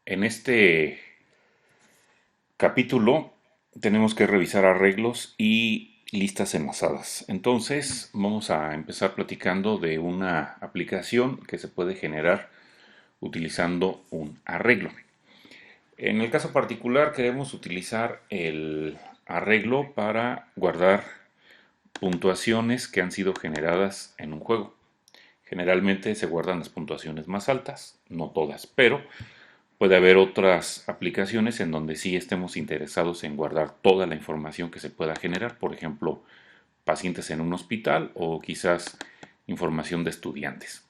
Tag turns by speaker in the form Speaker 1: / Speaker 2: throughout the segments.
Speaker 1: En este capítulo tenemos que revisar arreglos y listas enlazadas. Entonces vamos a empezar platicando de una aplicación que se puede generar utilizando un arreglo. En el caso particular queremos utilizar el arreglo para guardar puntuaciones que han sido generadas en un juego. Generalmente se guardan las puntuaciones más altas, no todas, pero puede haber otras aplicaciones en donde sí estemos interesados en guardar toda la información que se pueda generar, por ejemplo, pacientes en un hospital o quizás información de estudiantes.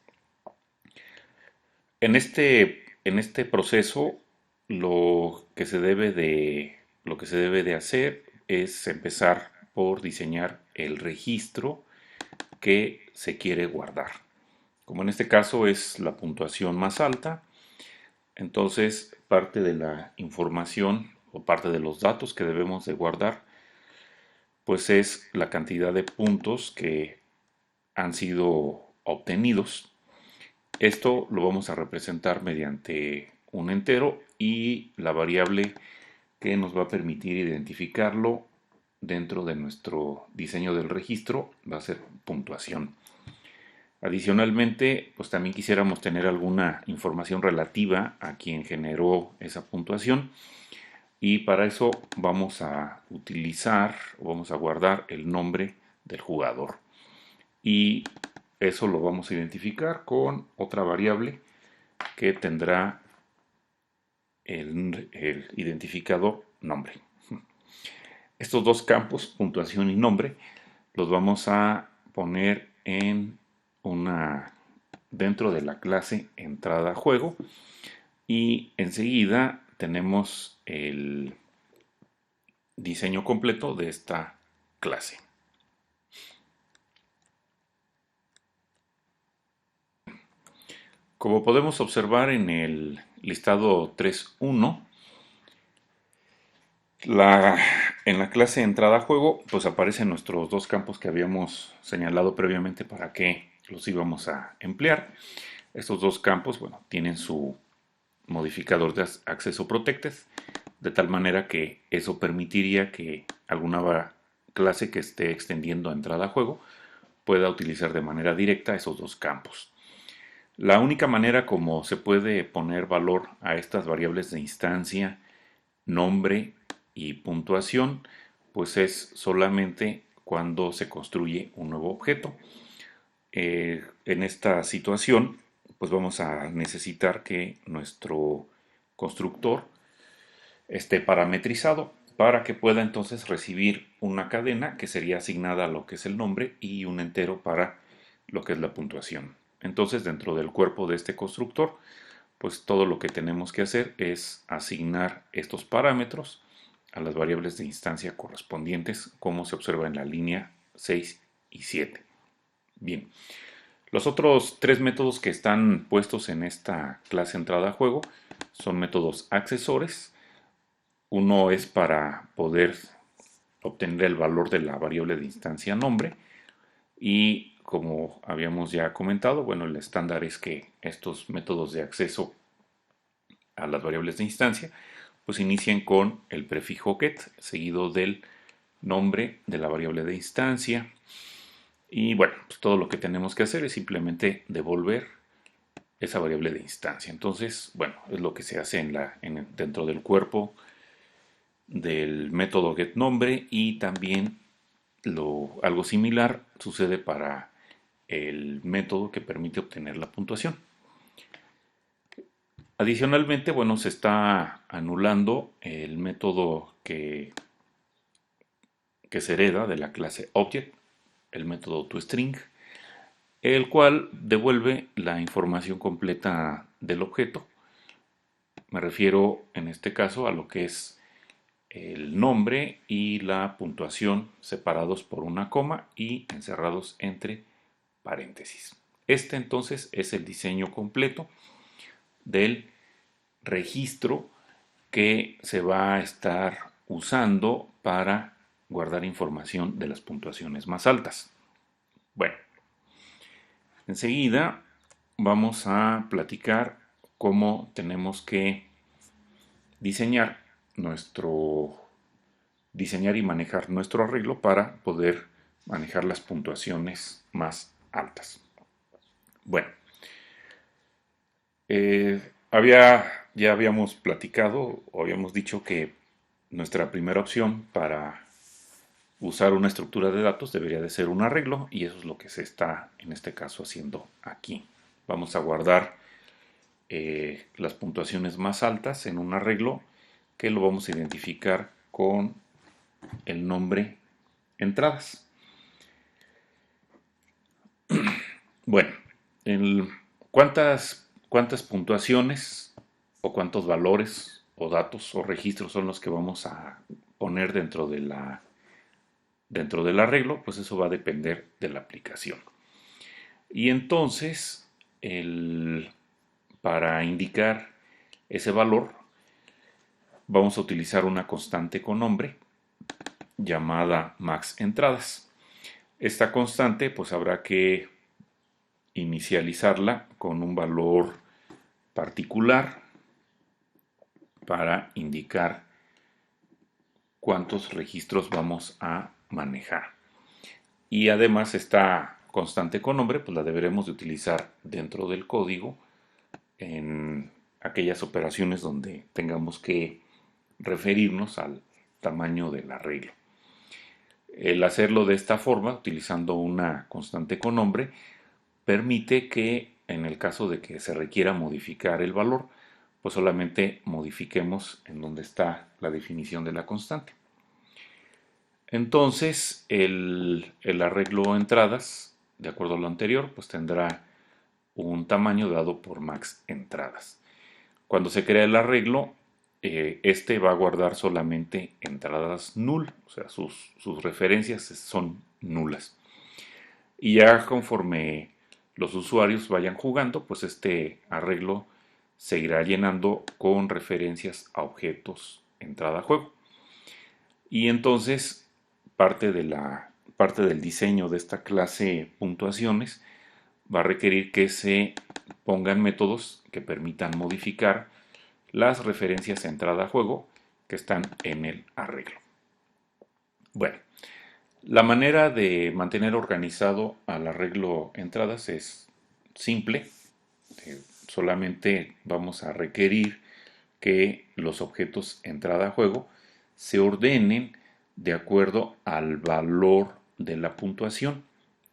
Speaker 1: En este proceso lo que se debe de hacer es empezar por diseñar el registro que se quiere guardar. Como en este caso es la puntuación más alta, entonces, parte de la información o parte de los datos que debemos de guardar, pues es la cantidad de puntos que han sido obtenidos. Esto lo vamos a representar mediante un entero y la variable que nos va a permitir identificarlo dentro de nuestro diseño del registro va a ser puntuación. Adicionalmente, pues también quisiéramos tener alguna información relativa a quien generó esa puntuación. Y para eso vamos a utilizar o vamos a guardar el nombre del jugador. Y eso lo vamos a identificar con otra variable que tendrá el identificador nombre. Estos dos campos, puntuación y nombre, los vamos a poner en dentro de la clase entrada a juego. Y enseguida tenemos el diseño completo de esta clase. Como podemos observar en el listado 3.1, en la clase entrada a juego, pues aparecen nuestros dos campos que habíamos señalado previamente para qué los íbamos a emplear. Estos dos campos, bueno, tienen su modificador de acceso protected, de tal manera que eso permitiría que alguna clase que esté extendiendo a entrada a juego pueda utilizar de manera directa esos dos campos. La única manera como se puede poner valor a estas variables de instancia, nombre y puntuación, pues es solamente cuando se construye un nuevo objeto. En esta situación, pues vamos a necesitar que nuestro constructor esté parametrizado para que pueda entonces recibir una cadena que sería asignada a lo que es el nombre y un entero para lo que es la puntuación. Entonces, dentro del cuerpo de este constructor, pues todo lo que tenemos que hacer es asignar estos parámetros a las variables de instancia correspondientes, como se observa en la línea 6 y 7. Bien, los otros tres métodos que están puestos en esta clase entrada a juego son métodos accesores. Uno es para poder obtener el valor de la variable de instancia nombre y como habíamos ya comentado, bueno, el estándar es que estos métodos de acceso a las variables de instancia pues inicien con el prefijo get seguido del nombre de la variable de instancia y bueno, pues todo lo que tenemos que hacer es simplemente devolver esa variable de instancia. Entonces, bueno, es lo que se hace dentro del cuerpo del método getNombre y también algo similar sucede para el método que permite obtener la puntuación. Adicionalmente, bueno, se está anulando el método que se hereda de la clase Object, el método toString, el cual devuelve la información completa del objeto. Me refiero en este caso a lo que es el nombre y la puntuación separados por una coma y encerrados entre paréntesis. Este entonces es el diseño completo del registro que se va a estar usando para guardar información de las puntuaciones más altas. Bueno, enseguida vamos a platicar cómo tenemos que diseñar nuestro diseñar y manejar nuestro arreglo para poder manejar las puntuaciones más altas. Bueno, ya habíamos platicado o habíamos dicho que nuestra primera opción para usar una estructura de datos debería de ser un arreglo y eso es lo que se está en este caso haciendo aquí. Vamos a guardar las puntuaciones más altas en un arreglo que lo vamos a identificar con el nombre entradas. Bueno, ¿cuántas puntuaciones o cuántos valores o datos o registros son los que vamos a poner dentro del arreglo? Pues eso va a depender de la aplicación. Y entonces, para indicar ese valor, vamos a utilizar una constante con nombre llamada max entradas. Esta constante pues habrá que inicializarla con un valor particular para indicar cuántos registros vamos a manejar. Y además esta constante con nombre pues la deberemos de utilizar dentro del código en aquellas operaciones donde tengamos que referirnos al tamaño del arreglo. El hacerlo de esta forma, utilizando una constante con nombre, permite que en el caso de que se requiera modificar el valor, pues solamente modifiquemos en donde está la definición de la constante. Entonces, el arreglo entradas, de acuerdo a lo anterior, pues tendrá un tamaño dado por max entradas. Cuando se crea el arreglo, este va a guardar solamente entradas null, o sea, sus referencias son nulas. Y ya conforme los usuarios vayan jugando, pues este arreglo seguirá llenando con referencias a objetos entrada a juego. Y entonces parte del diseño de esta clase puntuaciones va a requerir que se pongan métodos que permitan modificar las referencias a entrada a juego que están en el arreglo. Bueno, la manera de mantener organizado al arreglo entradas es simple. Solamente vamos a requerir que los objetos entrada a juego se ordenen de acuerdo al valor de la puntuación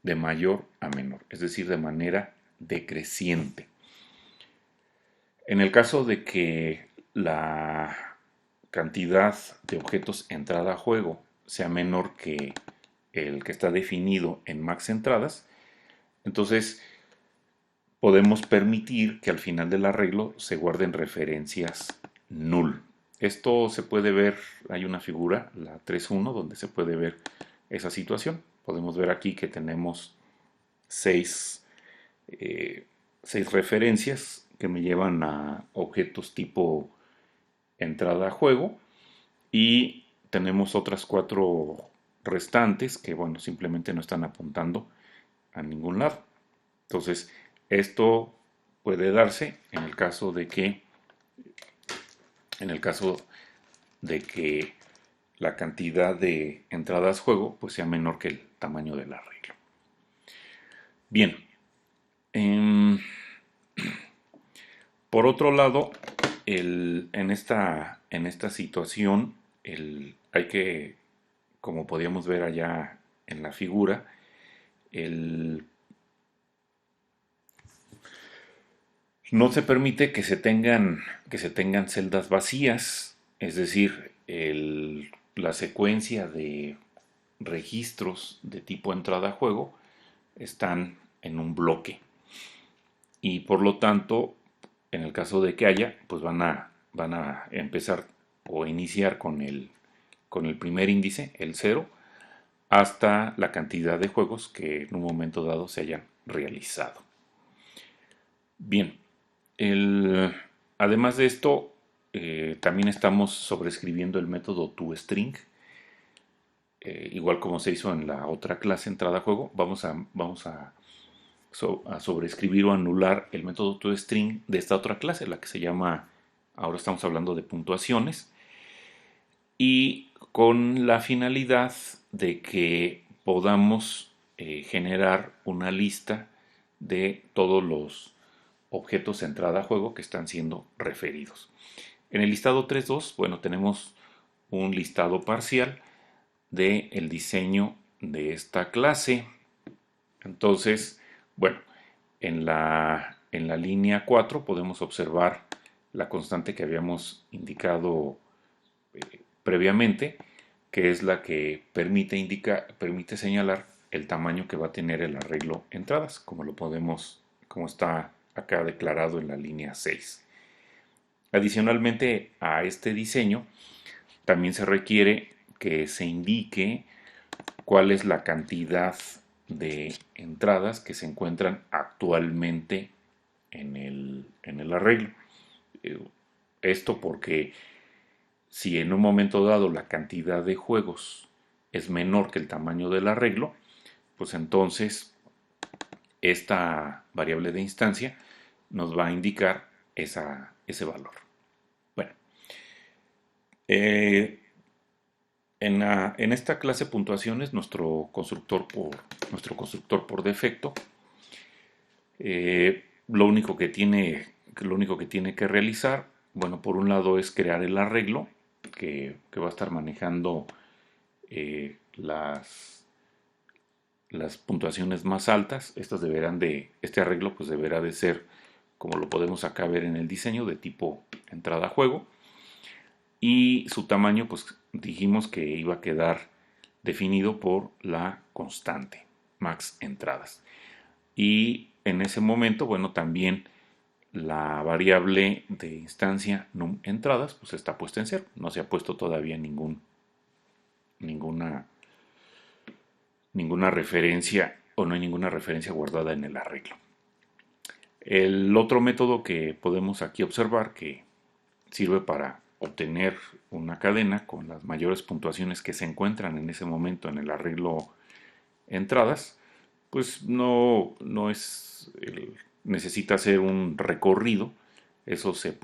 Speaker 1: de mayor a menor, es decir, de manera decreciente. En el caso de que la cantidad de objetos entrada a juego sea menor que el que está definido en max entradas, entonces podemos permitir que al final del arreglo se guarden referencias null. Esto se puede ver, hay una figura, la 3.1, donde se puede ver esa situación. Podemos ver aquí que tenemos 6 referencias que me llevan a objetos tipo entrada a juego y tenemos otras 4 restantes que, bueno, simplemente no están apuntando a ningún lado. Entonces, esto puede darse en el caso de que la cantidad de entradas a juego pues sea menor que el tamaño del arreglo. Bien, por otro lado, en esta situación, hay que, como podíamos ver allá en la figura, no se permite que se tengan celdas vacías, es decir, la secuencia de registros de tipo entrada a juego están en un bloque y por lo tanto, en el caso de que haya, pues van a empezar o iniciar con el primer índice, el 0, hasta la cantidad de juegos que en un momento dado se hayan realizado. Bien, además de esto, también estamos sobreescribiendo el método toString. Igual como se hizo en la otra clase entrada a juego, vamos a sobreescribir o anular el método toString de esta otra clase, la que se llama Ahora estamos hablando de puntuaciones y con la finalidad de que podamos generar una lista de todos los objetos de entrada a juego que están siendo referidos. En el listado 3.2, bueno, tenemos un listado parcial del diseño de esta clase. Entonces, bueno, en la línea 4 podemos observar la constante que habíamos indicado previamente, que es la que permite señalar el tamaño que va a tener el arreglo entradas, como está acá declarado en la línea 6. Adicionalmente a este diseño, también se requiere que se indique cuál es la cantidad de entradas que se encuentran actualmente en el arreglo. Esto porque si en un momento dado la cantidad de juegos es menor que el tamaño del arreglo, pues entonces esta variable de instancia nos va a indicar ese valor. Bueno, eh, en esta clase de puntuaciones, nuestro constructor por defecto, lo único que tiene que realizar, bueno, por un lado es crear el arreglo que va a estar manejando las puntuaciones más altas. Este arreglo pues deberá de ser, como lo podemos acá ver en el diseño, de tipo entrada a juego. Y su tamaño, pues dijimos que iba a quedar definido por la constante max entradas. Y en ese momento, bueno, también la variable de instancia num entradas, pues está puesta en cero. No se ha puesto todavía ninguna, ninguna referencia, o no hay ninguna referencia guardada en el arreglo. El otro método que podemos aquí observar, que sirve para obtener una cadena con las mayores puntuaciones que se encuentran en ese momento en el arreglo entradas, pues no necesita hacer un recorrido. Eso se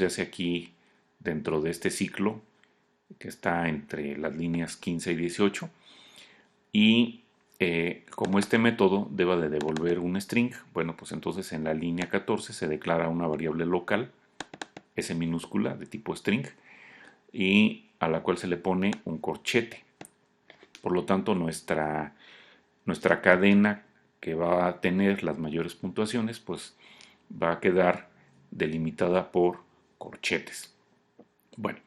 Speaker 1: hace aquí dentro de este ciclo que está entre las líneas 15 y 18. Y como este método deba de devolver un string, bueno, pues entonces en la línea 14 se declara una variable local, S minúscula, de tipo string, y a la cual se le pone un corchete. Por lo tanto, nuestra cadena, que va a tener las mayores puntuaciones, pues va a quedar delimitada por corchetes. Bueno,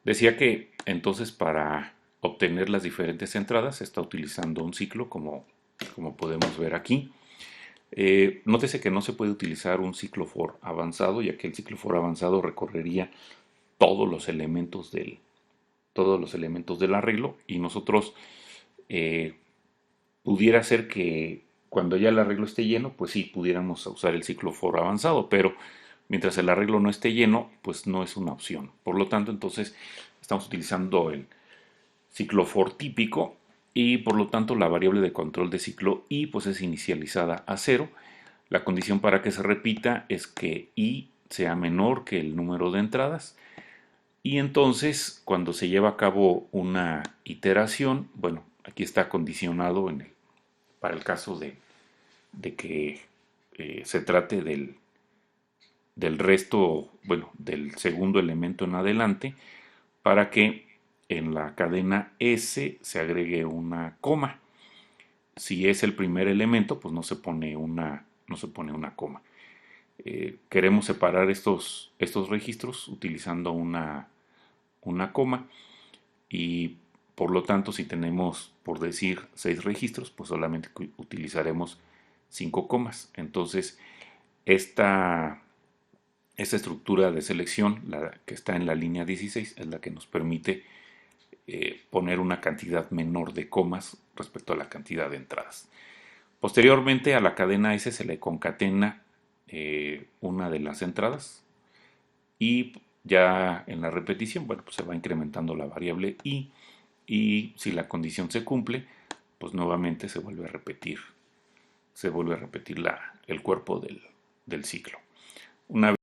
Speaker 1: decía que entonces para obtener las diferentes entradas se está utilizando un ciclo, como podemos ver aquí. Nótese que no se puede utilizar un ciclo for avanzado, ya que el ciclo for avanzado recorrería todos los elementos del arreglo, y nosotros pudiera ser que cuando ya el arreglo esté lleno, pues sí, pudiéramos usar el ciclo for avanzado, pero mientras el arreglo no esté lleno, pues no es una opción. Por lo tanto, entonces estamos utilizando el ciclo for típico, y por lo tanto la variable de control de ciclo i pues es inicializada a 0. La condición para que se repita es que i sea menor que el número de entradas, y entonces cuando se lleva a cabo una iteración, bueno, aquí está condicionado para el caso de que se trate del resto, bueno, del segundo elemento en adelante, para que en la cadena S se agregue una coma. Si es el primer elemento, pues no se pone una coma. Queremos separar estos registros utilizando una coma, y por lo tanto, si tenemos, por decir, 6 registros, pues solamente utilizaremos 5 comas. Entonces, esta estructura de selección, la que está en la línea 16, es la que nos permite poner una cantidad menor de comas respecto a la cantidad de entradas. Posteriormente, a la cadena S se le concatena una de las entradas, y ya en la repetición, bueno, pues se va incrementando la variable i, y si la condición se cumple, pues nuevamente se vuelve a repetir el cuerpo del ciclo. Una